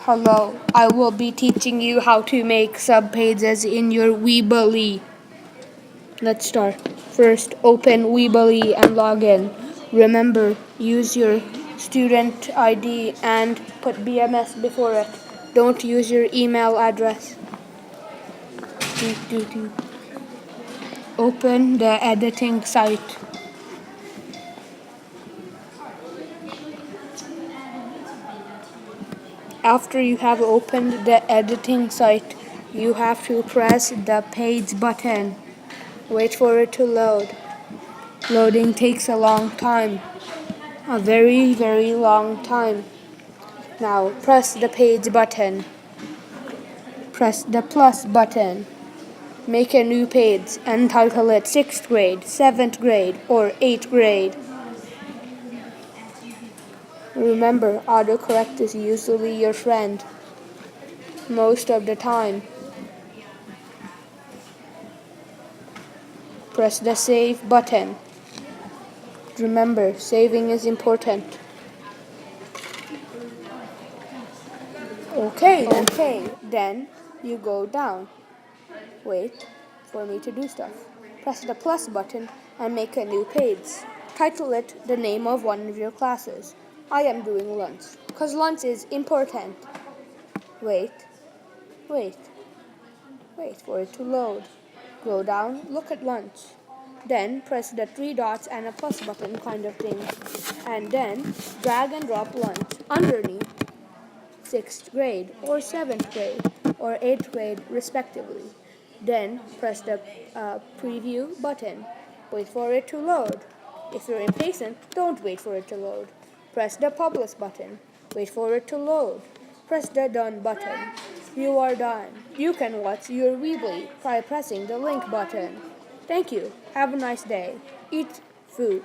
Hello, I will be teaching you how to make subpages in your Weebly. Let's start. First, open Weebly and log in. Remember, use your student ID and put BMS before it. Don't use your email address. Open the editing site. After you have opened the editing site, you have to press the page button. Wait for it to load. Loading takes a long time. A very, very long time. Now press the page button. Press the plus button. Make a new page and title it 6th grade, 7th grade, or 8th grade. Remember, autocorrect is usually your friend most of the time. Press the save button. Remember, saving is important. Okay, then you go down. Wait for me to do stuff. Press the plus button and make a new page. Title it the name of one of your classes. I am doing lunch, because lunch is important. Wait for it to load. Go down, look at lunch. Then press the 3 dots and a plus button kind of thing. And then drag and drop lunch underneath 6th grade or 7th grade or 8th grade respectively. Then press the preview button. Wait for it to load. If you're impatient, don't wait for it to load. Press the publish button. Wait for it to load. Press the done button. You are done. You can watch your Weebly by pressing the link button. Thank you. Have a nice day. Eat food.